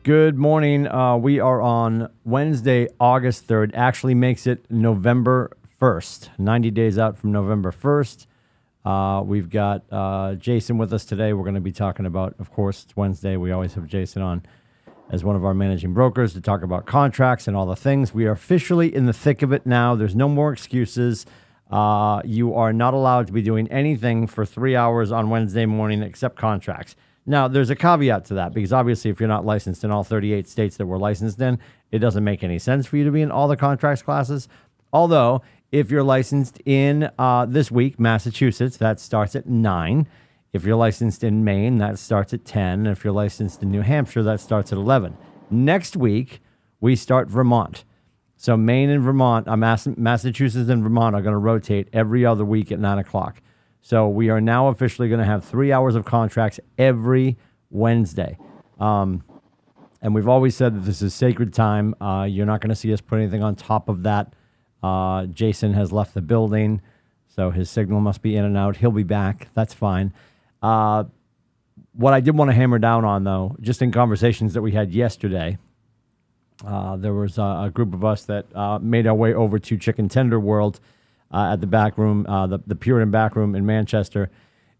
Good morning. We are on Wednesday, August 3rd. Actually makes it November 1st, 90 days out from November 1st. We've got Jason with us today. We're going to be talking about, of course, it's Wednesday. We always have Jason on as one of our managing brokers to talk about contracts and all the things. We are officially in the thick of it now. There's no more excuses. You are not allowed to be doing anything for 3 hours on Wednesday morning except contracts. Now, there's a caveat to that because obviously if you're not licensed in all 38 states that we're licensed in, it doesn't make any sense for you to be in all the contracts classes. Although, if you're licensed in this week, Massachusetts, that starts at 9. If you're licensed in Maine, that starts at 10. If you're licensed in New Hampshire, that starts at 11. Next week, we start Vermont. So Maine and Vermont, Massachusetts and Vermont are going to rotate every other week at 9 o'clock. So we are now officially going to have 3 hours of contracts every Wednesday. And we've always said that this is sacred time. You're not going to see us put anything on top of that. Jason has left the building, so his signal must be in and out. He'll be back. That's fine. What I did want to hammer down on, though, just in conversations that we had yesterday, there was a group of us that made our way over to Chicken Tender World at the back room, the Puritan back room in Manchester.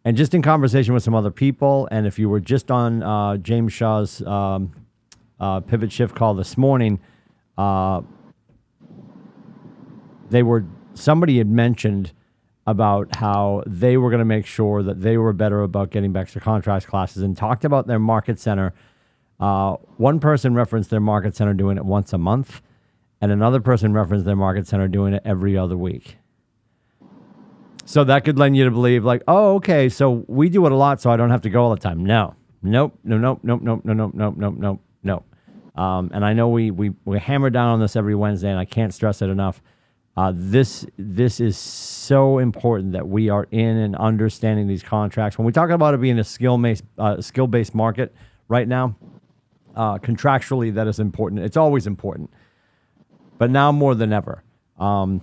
And just in conversation with some other people, and if you were just on James Shaw's pivot shift call this morning, somebody had mentioned about how they were going to make sure that they were better about getting back to contracts classes and talked about their market center. One person referenced their market center doing it once a month, and another person referenced their market center doing it every other week. So that could lend you to believe, like, oh, okay, so we do it a lot, so I don't have to go all the time. No. Nope. And I know we hammer down on this every Wednesday, and I can't stress it enough. This is so important that we are in and understanding these contracts. When we talk about it being a skill-based market right now, contractually that is important. It's always important, but now more than ever. And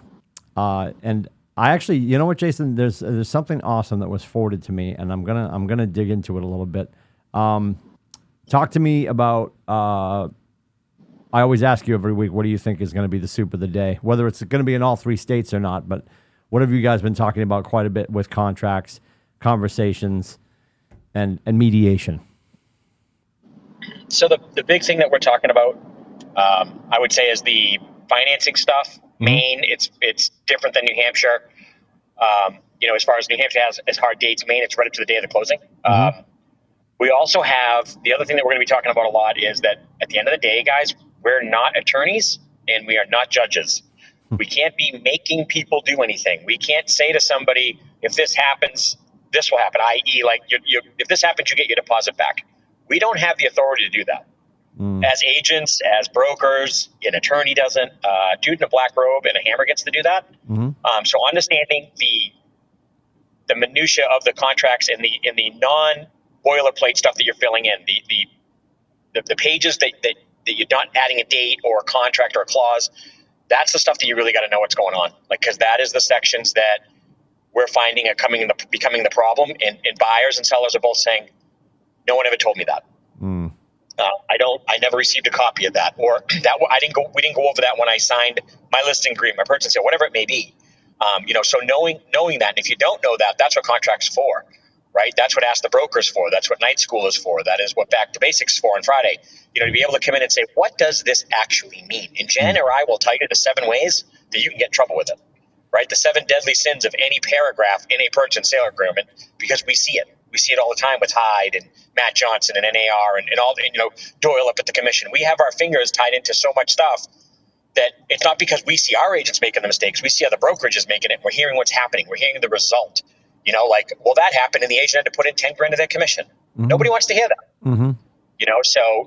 I actually, you know what, Jason? There's something awesome that was forwarded to me, and I'm gonna dig into it a little bit. Talk to me about. I always ask you every week, what do you think is going to be the soup of the day? Whether it's going to be in all 3 states or not, but what have you guys been talking about quite a bit with contracts, conversations, and mediation? So the big thing that we're talking about, I would say, is the financing stuff. Mm-hmm. Maine, it's different than New Hampshire. As far as New Hampshire has hard dates, Maine, it's right up to the day of the closing. Mm-hmm. We also have, the other thing that we're going to be talking about a lot is that at the end of the day, guys, we're not attorneys and we are not judges. We can't be making people do anything. We can't say to somebody, if this happens, this will happen, i.e. like if this happens, you get your deposit back. We don't have the authority to do that. As agents, as brokers, an attorney doesn't. A dude in a black robe and a hammer gets to do that. Mm-hmm. So understanding the minutia of the contracts and the non-boilerplate stuff that you're filling in, the pages that you're not adding a date or a contract or a clause, that's the stuff that you really got to know what's going on. Like, because that is the sections that we're finding are becoming the problem, and buyers and sellers are both saying, no one ever told me that. I never received a copy of that, or that we didn't go over that when I signed my listing agreement, my purchase sale, whatever it may be. So knowing that, and if you don't know that, that's what contracts for, right? That's what Ask the Brokers for. That's what Night School is for. That is what Back to Basics is for on Friday. To be able to come in and say, what does this actually mean? And Jen or I will tell you the 7 ways that you can get in trouble with it, right? The 7 deadly sins of any paragraph in a purchase and sale agreement, because we see it. We see it all the time with Hyde and Matt Johnson and NAR and all, Doyle up at the commission. We have our fingers tied into so much stuff that it's not because we see our agents making the mistakes. We see other brokerages making it. We're hearing what's happening. We're hearing the result. Well, that happened and the agent had to put in 10 grand of their commission. Mm-hmm. Nobody wants to hear that. Mm-hmm. So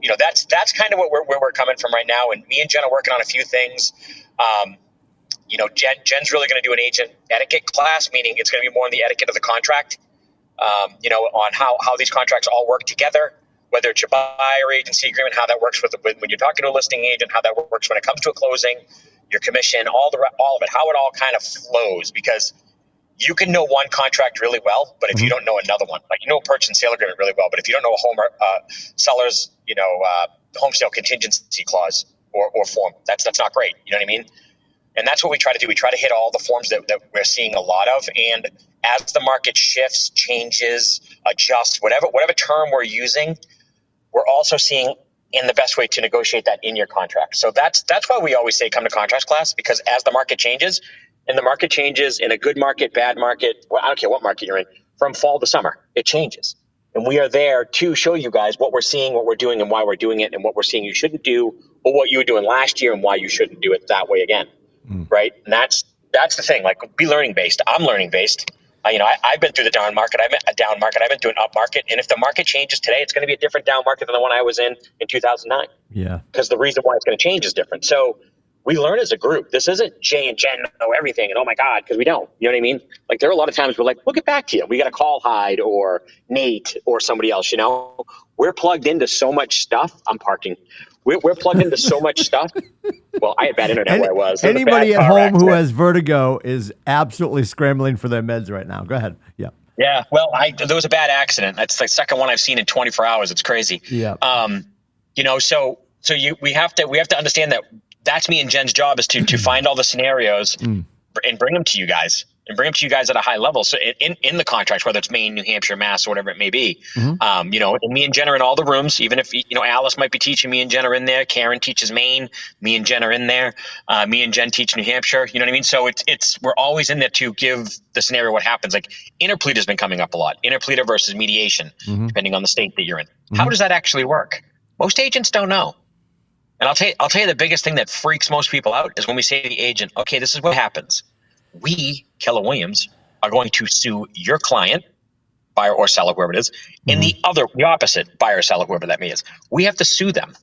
that's kind of where we're coming from right now. And me and Jen are working on a few things. Jen's really going to do an agent etiquette class, meaning it's going to be more on the etiquette of the contract. On how these contracts all work together, whether it's your buyer agency agreement, how that works when you're talking to a listing agent, how that works when it comes to a closing, your commission, all of it, how it all kind of flows, because you can know one contract really well, but if you don't know another one, like a purchase and sale agreement really well, but if you don't know a seller's, home sale contingency clause or form. That's not great. You know what I mean? And that's what we try to do. We try to hit all the forms that we're seeing a lot of. And as the market shifts, changes, adjusts, whatever term we're using, we're also seeing in the best way to negotiate that in your contract. So that's why we always say come to contracts class, because as the market changes, and the market changes in a good market, bad market, well, I don't care what market you're in, from fall to summer, it changes. And we are there to show you guys what we're seeing, what we're doing, and why we're doing it, and what we're seing you shouldn't do, or what you were doing last year and why you shouldn't do it that way again. Right? And that's the thing. Like, be learning based. I'm learning based. I've been through the down market. I've been a down market. I've been through an up market. And if the market changes today, it's going to be a different down market than the one I was in 2009. Yeah. Because the reason why it's going to change is different. So we learn as a group. This isn't Jay and Jen know everything and oh my God, because we don't. You know what I mean? Like, there are a lot of times we're like, we'll get back to you. We got to call Hyde or Nate or somebody else. We're plugged into so much stuff. I'm parking. We're plugged into so much stuff. Well, I had bad internet where I was. Anybody at home who has vertigo is absolutely scrambling for their meds right now. Go ahead. Yeah. Yeah. Well, there was a bad accident. That's the second one I've seen in 24 hours. It's crazy. Yeah. So we have to understand that that's me and Jen's job is to find all the scenarios and bring them to you guys. And bring them to you guys at a high level. So in the contracts, whether it's Maine, New Hampshire, Mass, or whatever it may be, and me and Jen are in all the rooms. Even if Alice might be teaching, me and Jen are in there. Karen teaches Maine, me and Jen are in there. Me and Jen teach New Hampshire. You know what I mean? So we're always in there to give the scenario what happens. Like, interpleader has been coming up a lot. Interpleader versus mediation, depending on the state that you're in. How does that actually work? Most agents don't know. And I'll tell you the biggest thing that freaks most people out is when we say to the agent, okay, this is what happens. We, Keller Williams, are going to sue your client, buyer or seller, whoever it is, and the opposite, buyer or seller, whoever that may is. We have to sue them.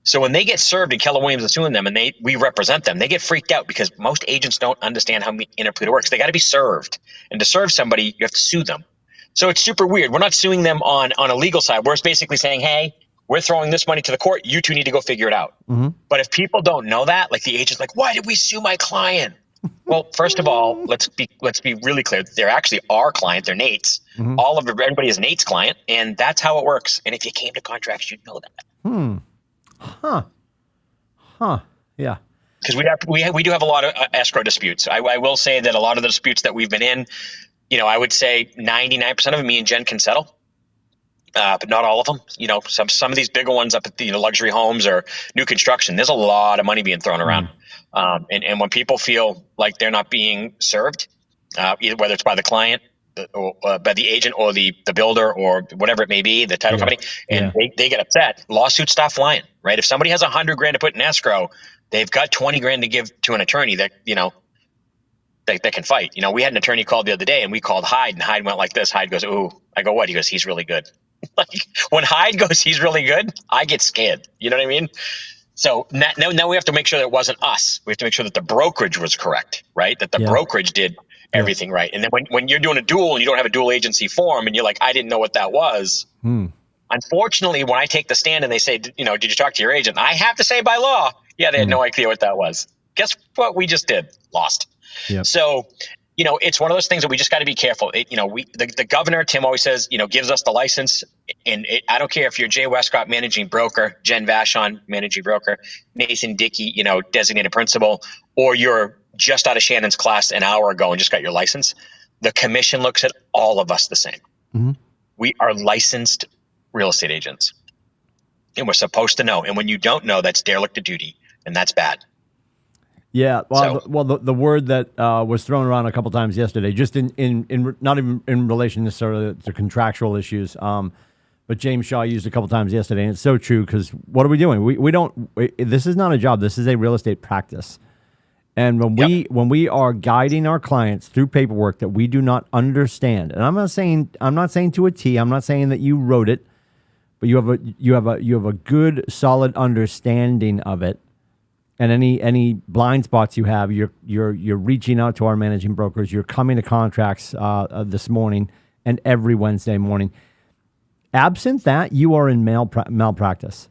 So when they get served and Keller Williams is suing them and we represent them, they get freaked out because most agents don't understand how interpleader works. They got to be served. And to serve somebody, you have to sue them. So it's super weird. We're not suing them on a legal side. We're basically saying, hey, we're throwing this money to the court. You two need to go figure it out. But if people don't know that, like the agent's like, why did we sue my client? Well, first of all, let's be really clear. They're actually our client. They're Nate's. Everybody is Nate's client, and that's how it works. And if you came to contracts, you'd know that. Yeah. Because we do have a lot of escrow disputes. I will say that a lot of the disputes that we've been in, I would say 99% of them, me and Jen can settle. But not all of them. Some of these bigger ones up at the luxury homes or new construction, there's a lot of money being thrown around. And when people feel like they're not being served, either whether it's by the client or by the agent or the builder or whatever it may be, the title company, and they get upset, lawsuits stop flying, right? If somebody has $100,000 to put in escrow, they've got $20,000 to give to an attorney that can fight. We had an attorney called the other day and we called Hyde and Hyde went like this. Hyde goes, ooh. I go, what? He goes, he's really good. Like, when Hyde goes, he's really good, I get scared. You know what I mean? So now we have to make sure that it wasn't us. We have to make sure that the brokerage was correct, right? That the brokerage did everything right. And then when you're doing a dual and you don't have a dual agency form and you're like, I didn't know what that was. Unfortunately, when I take the stand and they say, did you talk to your agent? I have to say by law, they had no idea what that was. Guess what we just did? Lost. Yep. So, it's one of those things that we just got to be careful. The governor, Tim always says, gives us the license. And I don't care if you're Jay Westcott, managing broker, Jen Vashon, managing broker, Nathan Dickey, designated principal, or you're just out of Shannon's class an hour ago and just got your license. The commission looks at all of us the same. We are licensed real estate agents. And we're supposed to know. And when you don't know, that's derelict of duty. And that's bad. Yeah, the word that was thrown around a couple times yesterday, just in not even in relation necessarily to contractual issues, but James Shaw used a couple times yesterday, and it's so true because what are we doing? We don't. This is not a job. This is a real estate practice, and when we are guiding our clients through paperwork that we do not understand, and I'm not saying to a T. I'm not saying that you wrote it, but you have a good solid understanding of it. And any blind spots you have, you're reaching out to our managing brokers. You're coming to contracts this morning and every Wednesday morning. Absent that, you are in malpractice,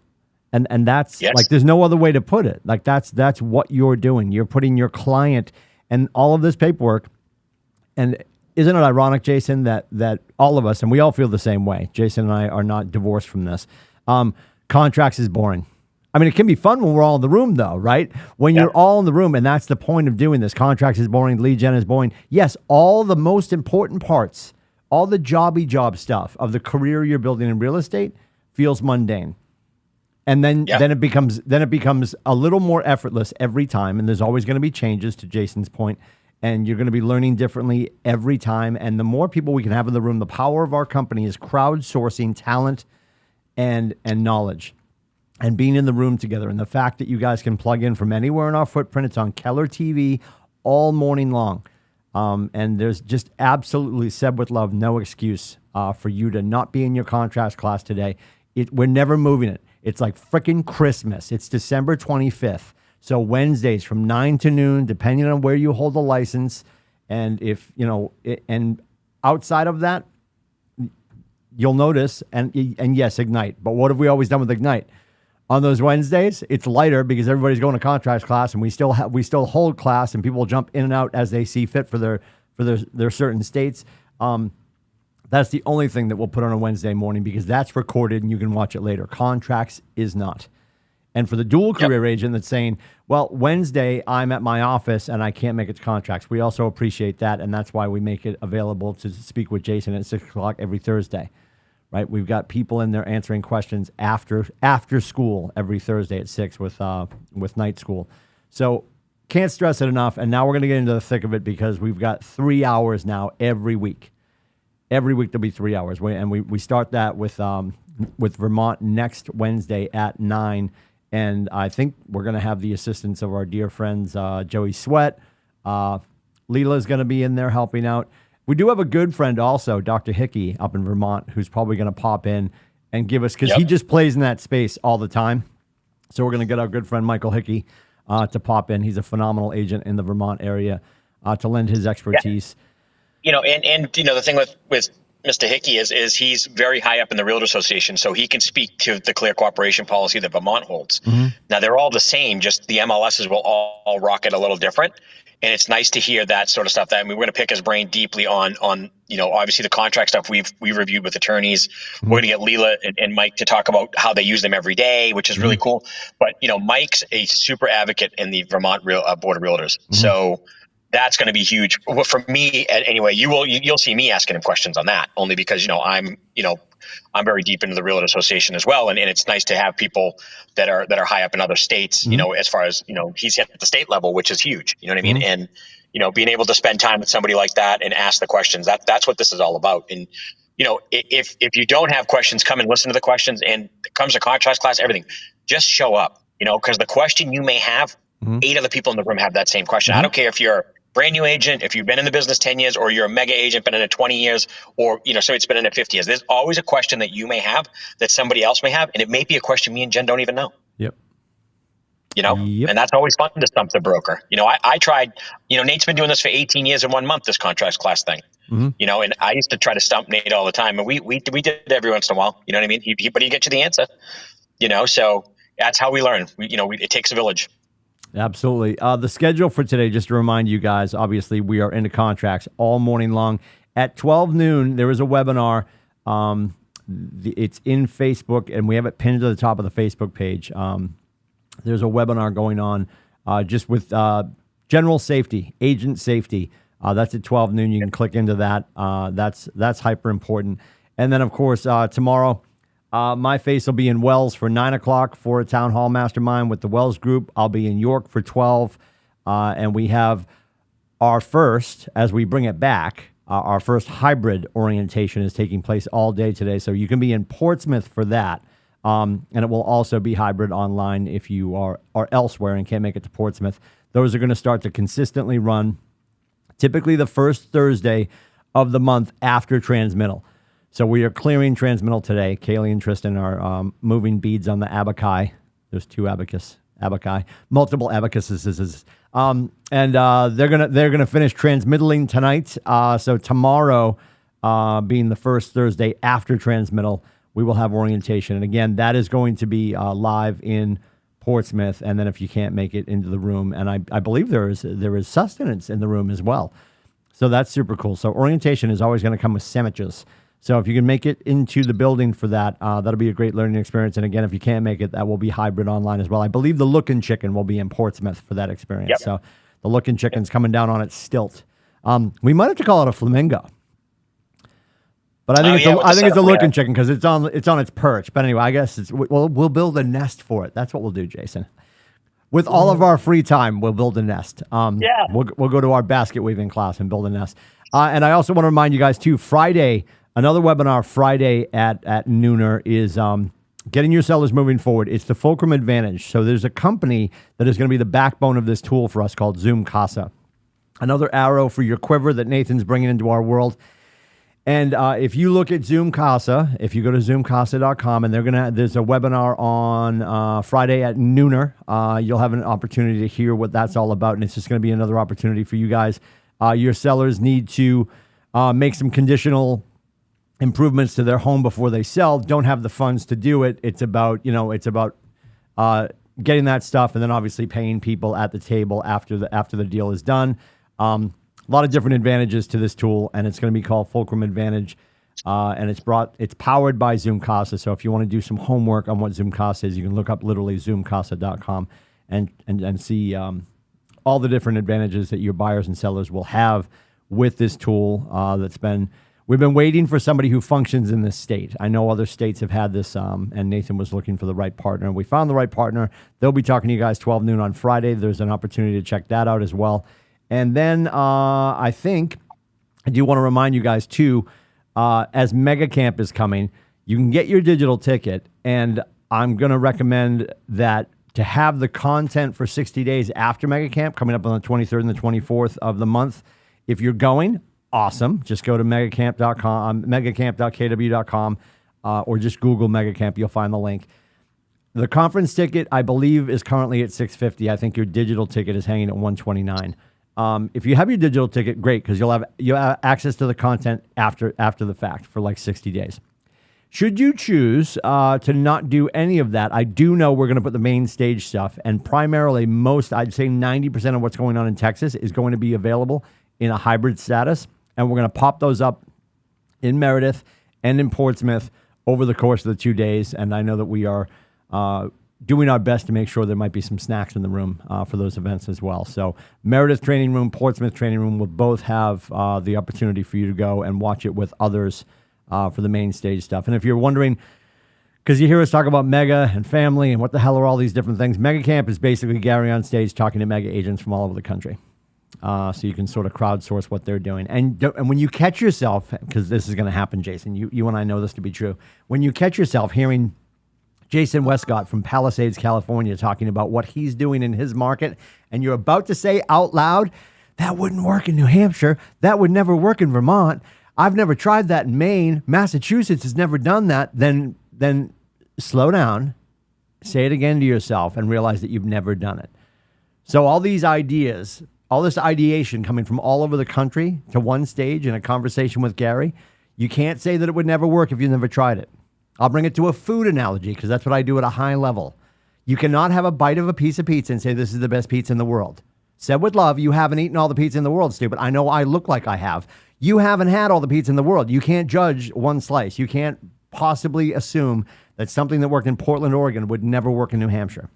and that's like there's no other way to put it. Like that's what you're doing. You're putting your client and all of this paperwork. And isn't it ironic, Jason, that all of us, and we all feel the same way. Jason and I are not divorced from this. Contracts is boring. I mean, it can be fun when we're all in the room, though, right? When you're all in the room, and that's the point of doing this. Contracts is boring, lead gen is boring. Yes, all the most important parts, all the jobby job stuff of the career you're building in real estate feels mundane. And then it becomes a little more effortless every time. And there's always going to be changes, to Jason's point, and you're going to be learning differently every time. And the more people we can have in the room, the power of our company is crowdsourcing talent and knowledge. And being in the room together, and the fact that you guys can plug in from anywhere in our footprint. It's on Keller TV all morning long. And there's just absolutely, said with love, no excuse for you to not be in your contracts class today. We're never moving it. It's like frickin' Christmas. It's December 25th. So Wednesdays from 9 to noon, depending on where you hold the license. And if, and outside of that, you'll notice, and yes, Ignite. But what have we always done with Ignite? On those Wednesdays, it's lighter because everybody's going to contracts class, and we still hold class, and people jump in and out as they see fit for their certain states. That's the only thing that we'll put on a Wednesday morning because that's recorded and you can watch it later. Contracts is not. And for the dual career agent that's saying, well, Wednesday I'm at my office and I can't make it to contracts, we also appreciate that, and that's why we make it available to speak with Jason at 6 o'clock every Thursday. Right, we've got people in there answering questions after school every Thursday at 6 with night school. So can't stress it enough. And now we're going to get into the thick of it because we've got 3 hours now every week. Every week there'll be 3 hours, and we start that with Vermont next Wednesday at 9. And I think we're going to have the assistance of our dear friends Joey Sweat. Leela's going to be in there helping out. We do have a good friend also, Dr. Hickey, up in Vermont, who's probably going to pop in and give us, because he just plays in that space all the time. So we're going to get our good friend Michael Hickey to pop in. He's a phenomenal agent in the Vermont area to lend his expertise. Yeah. And the thing with Mr. Hickey is he's very high up in the Realtor Association, so he can speak to the clear cooperation policy that Vermont holds. Mm-hmm. Now, they're all the same, just the MLSs will all rock it a little different. And it's nice to hear that sort of stuff. That, I mean, we're going to pick his brain deeply on obviously the contract stuff we've reviewed with attorneys. Mm-hmm. We're going to get Leela and Mike to talk about how they use them every day, which is really cool. But, Mike's a super advocate in the Vermont Board of Realtors. Mm-hmm. So that's going to be huge. Well, for me, anyway, you'll see me asking him questions on that only because, I'm very deep into the Realtor Association as well. And it's nice to have people that are high up in other states, mm-hmm. As far as, he's at the state level, which is huge, you know what I mean? Mm-hmm. And, being able to spend time with somebody like that and ask the questions, that's what this is all about. And, if you don't have questions, come and listen to the questions, and it comes to contracts class, everything, just show up, because the question you may have, mm-hmm. 8 other people in the room have that same question. Mm-hmm. I don't care if you're brand new agent, if you've been in the business 10 years, or you're a mega agent, been in it 20 years, or, so it's been in it 50 years. There's always a question that you may have that somebody else may have. And it may be a question me and Jen don't even know. Yep. And that's always fun to stump the broker. I tried, Nate's been doing this for 18 years and 1 month, this contracts class thing, mm-hmm. And I used to try to stump Nate all the time. And we did it every once in a while, you know what I mean? But he get you the answer, so that's how we learn. It takes a village. Absolutely. The schedule for today, just to remind you guys, obviously we are into contracts all morning long. At 12 noon, there is a webinar. It's in Facebook, and we have it pinned to the top of the Facebook page. There's a webinar going on just with general safety, agent safety. That's at 12 noon. You can click into that. That's hyper important. And then, of course, tomorrow, my face will be in Wells for 9 o'clock for a town hall mastermind with the Wells group. I'll be in York for 12. And we have our first, as we bring it back, our first hybrid orientation is taking place all day today. So you can be in Portsmouth for that. And it will also be hybrid online if you are elsewhere and can't make it to Portsmouth. Those are going to start to consistently run typically the first Thursday of the month after transmittal. So we are clearing transmittal today. Kaylee and Tristan are moving beads on the abaci. There's 2 abaci, multiple abacuses. And they're gonna finish transmitting tonight. So tomorrow, being the first Thursday after transmittal, we will have orientation. And again, that is going to be live in Portsmouth. And then if you can't make it into the room, and I believe there is sustenance in the room as well. So that's super cool. So orientation is always going to come with sandwiches. So if you can make it into the building for that, that'll be a great learning experience. And again, if you can't make it, that will be hybrid online as well. I believe the Lookin' Chicken will be in Portsmouth for that experience. Yep. So the Lookin' Chicken's coming down on its stilt. We might have to call it a flamingo. But I think it's a looking chicken because it's on its perch. But anyway, I guess we'll build a nest for it. That's what we'll do, Jason. With all of our free time, we'll build a nest. We'll go to our basket weaving class and build a nest. And I also want to remind you guys too, Friday, another webinar Friday at nooner is getting your sellers moving forward. It's the Fulcrum Advantage. So there's a company that is going to be the backbone of this tool for us called Zoom Casa. Another arrow for your quiver that Nathan's bringing into our world. And if you look at Zoom Casa, if you go to zoomcasa.com, and there's a webinar on Friday at nooner, you'll have an opportunity to hear what that's all about. And it's just going to be another opportunity for you guys. Your sellers need to make some conditional improvements to their home before they sell. Don't have the funds to do it. It's about getting that stuff, and then obviously paying people at the table after the deal is done. A lot of different advantages to this tool, and it's going to be called Fulcrum Advantage, and it's powered by Zoom Casa. So if you want to do some homework on what Zoom Casa is, you can look up literally zoomcasa.com and see all the different advantages that your buyers and sellers will have with this tool. We've been waiting for somebody who functions in this state. I know other states have had this, and Nathan was looking for the right partner, and we found the right partner. They'll be talking to you guys 12 noon on Friday. There's an opportunity to check that out as well. And then I do want to remind you guys too, as Mega Camp is coming, you can get your digital ticket, and I'm going to recommend that to have the content for 60 days after Mega Camp coming up on the 23rd and the 24th of the month. If you're going, awesome. Just go to megacamp.com, megacamp.kw.com, or just Google Mega Camp. You'll find the link. The conference ticket, I believe, is currently at $650. I think your digital ticket is hanging at $129. If you have your digital ticket, great, because you'll have access to the content after the fact for like 60 days. Should you choose to not do any of that, I do know we're going to put the main stage stuff, and primarily I'd say 90% of what's going on in Texas is going to be available in a hybrid status, and we're going to pop those up in Meredith and in Portsmouth over the course of the 2 days, and I know that we are doing our best to make sure there might be some snacks in the room for those events as well. So Meredith Training Room, Portsmouth Training Room will both have the opportunity for you to go and watch it with others for the main stage stuff. And if you're wondering, because you hear us talk about Mega and family and what the hell are all these different things, Mega Camp is basically Gary on stage talking to Mega agents from all over the country. So you can sort of crowdsource what they're doing. And when you catch yourself, because this is going to happen, Jason, you and I know this to be true, when you catch yourself hearing Jason Westcott from Palisades, California, talking about what he's doing in his market, and you're about to say out loud, that wouldn't work in New Hampshire, that would never work in Vermont, I've never tried that in Maine, Massachusetts has never done that, then slow down, say it again to yourself, and realize that you've never done it. So all these ideas, all this ideation coming from all over the country to one stage in a conversation with Gary, you can't say that it would never work if you never tried it. I'll bring it to a food analogy because that's what I do at a high level. You cannot have a bite of a piece of pizza and say this is the best pizza in the world. Said with love, you haven't eaten all the pizza in the world, stupid. I know I look like I have. You haven't had all the pizza in the world. You can't judge one slice. You can't possibly assume that something that worked in Portland, Oregon would never work in New Hampshire.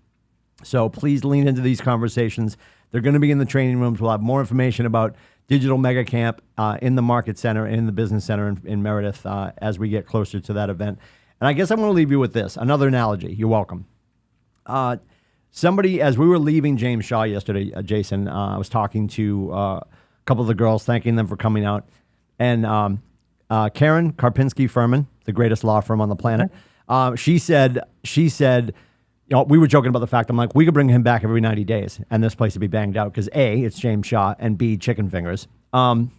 So please lean into these conversations. They're going to be in the training rooms. We'll have more information about Digital Mega Camp in the Market Center and in the Business Center in Meredith as we get closer to that event. And I guess I'm going to leave you with this. Another analogy. You're welcome. Somebody, as we were leaving James Shaw yesterday, Jason, I was talking to a couple of the girls, thanking them for coming out. And Karen Karpinski-Furman, the greatest law firm on the planet, she said, we were joking about the fact, I'm like, we could bring him back every 90 days and this place would be banged out because A, it's James Shaw, and B, chicken fingers. And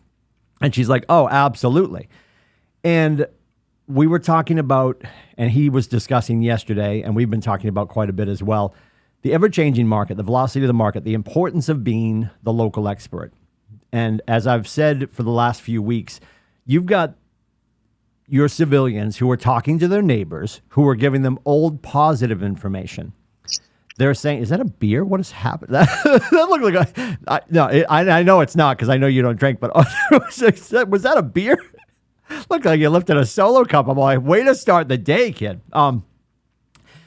she's like, oh, absolutely. And we were talking about, and he was discussing yesterday, and we've been talking about quite a bit as well, the ever-changing market, the velocity of the market, the importance of being the local expert. And as I've said for the last few weeks, you've got your civilians who are talking to their neighbors, who are giving them old positive information. They're saying, is that a beer? What has happened? That looked like I know it's not because I know you don't drink, but was that a beer? Looked like you lifted a solo cup. I'm like, way to start the day, kid.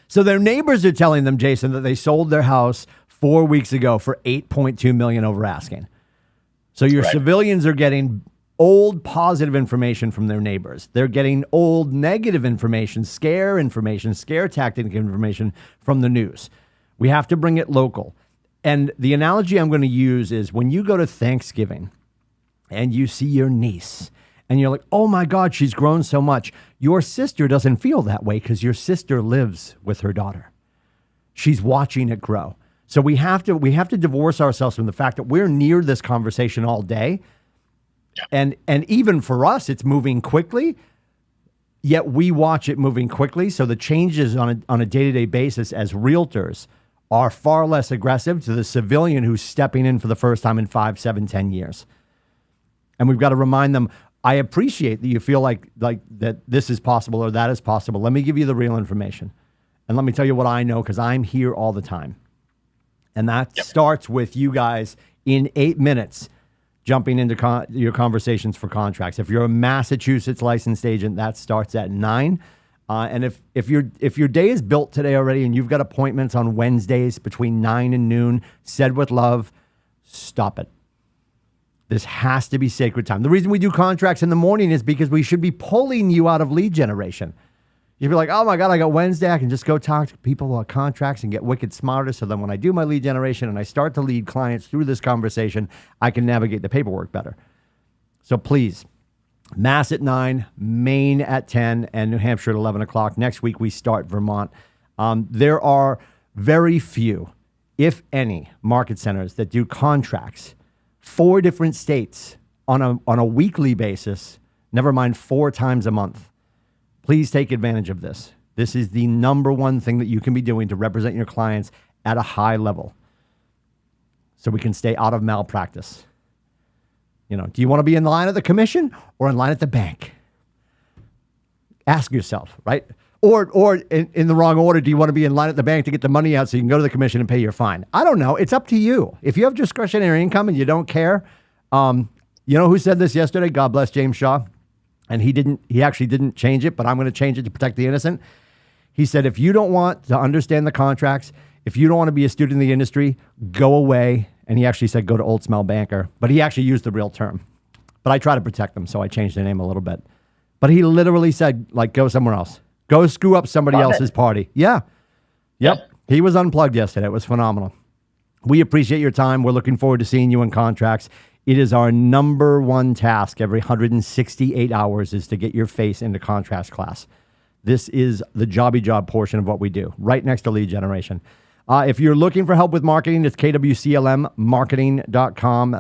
So their neighbors are telling them, Jason, that they sold their house 4 weeks ago for $8.2 million over asking. So your civilians are getting old positive information from their neighbors. They're getting old negative information, scare tactic information from the news. We have to bring it local. And the analogy I'm going to use is when you go to Thanksgiving and you see your niece and you're like, oh my God, she's grown so much. Your sister doesn't feel that way because your sister lives with her daughter. She's watching it grow. So we have to divorce ourselves from the fact that we're near this conversation all day. And even for us, it's moving quickly, yet we watch it moving quickly. So the changes on a day-to-day basis as realtors are far less aggressive to the civilian who's stepping in for the first time in 5, 7, 10 years. And we've got to remind them, I appreciate that you feel like that this is possible or that is possible. Let me give you the real information. And let me tell you what I know because I'm here all the time. And that starts with you guys in 8 minutes jumping into your conversations for contracts. If you're a Massachusetts licensed agent, that starts at 9. And if your day is built today already and you've got appointments on Wednesdays between 9 and noon, said with love, stop it. This has to be sacred time. The reason we do contracts in the morning is because we should be pulling you out of lead generation. You'd be like, oh my God, I got Wednesday. I can just go talk to people about contracts and get wicked smarter. So then when I do my lead generation and I start to lead clients through this conversation, I can navigate the paperwork better. So please, Mass at 9, Maine at 10, and New Hampshire at 11 o'clock. Next week, we start Vermont. There are very few, if any, market centers that do contracts 4 different states on a weekly basis, never mind 4 times a month. Please take advantage of this. This is the number one thing that you can be doing to represent your clients at a high level so we can stay out of malpractice. You know, do you want to be in line at the commission or in line at the bank? Ask yourself, right? Or in the wrong order, do you want to be in line at the bank to get the money out so you can go to the commission and pay your fine? I don't know. It's up to you. If you have discretionary income and you don't care, you know who said this yesterday? God bless James Shaw. And he actually didn't change it, but I'm going to change it to protect the innocent. He said, if you don't want to understand the contracts, if you don't want to be a student in the industry, go away. And he actually said, go to Old Smell Banker, but he actually used the real term. But I try to protect them, so I changed the name a little bit. But he literally said, like, go somewhere else. Go screw up somebody else's party. Yeah. Yep. He was unplugged yesterday. It was phenomenal. We appreciate your time. We're looking forward to seeing you in contracts. It is our number one task every 168 hours is to get your face into contracts class. This is the jobby job portion of what we do, right next to lead generation. If you're looking for help with marketing, it's KWCLM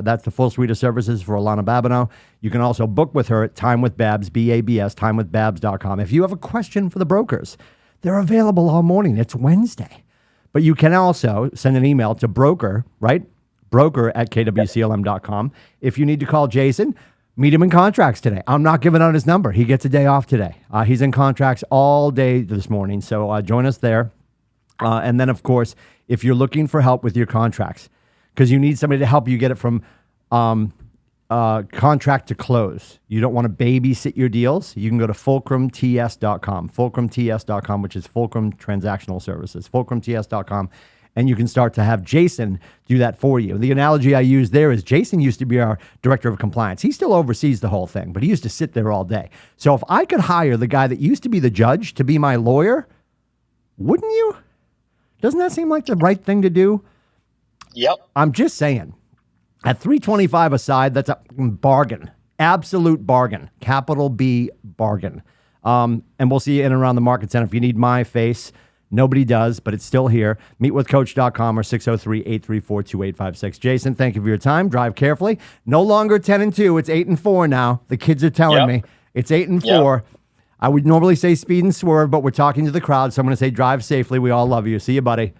That's the full suite of services for Alana Babineau. You can also book with her at timewithbabs, B-A-B-S, timewithbabs.com. If you have a question for the brokers, they're available all morning. It's Wednesday. But you can also send an email to broker, right? Broker at KWCLM.com. If you need to call Jason, meet him in contracts today. I'm not giving out his number. He gets a day off today. He's in contracts all day this morning. So join us there. And then, of course, if you're looking for help with your contracts, because you need somebody to help you get it from contract to close. You don't want to babysit your deals. You can go to fulcrumts.com, fulcrumts.com, which is Fulcrum Transactional Services, fulcrumts.com. And you can start to have Jason do that for you. The analogy I use there is Jason used to be our director of compliance. He still oversees the whole thing, but he used to sit there all day. So if I could hire the guy that used to be the judge to be my lawyer, wouldn't you? Doesn't that seem like the right thing to do? Yep. I'm just saying. At $325 a side, that's a bargain. Absolute bargain. Capital B bargain. And we'll see you in and around the market center. If you need my face, nobody does, but it's still here. Meetwithcoach.com or 603-834-2856. Jason, thank you for your time. Drive carefully. No longer 10 and 2. It's 8 and 4 now. The kids are telling me it's 8 and 4. I would normally say speed and swerve, but we're talking to the crowd, so I'm going to say drive safely. We all love you. See you, buddy.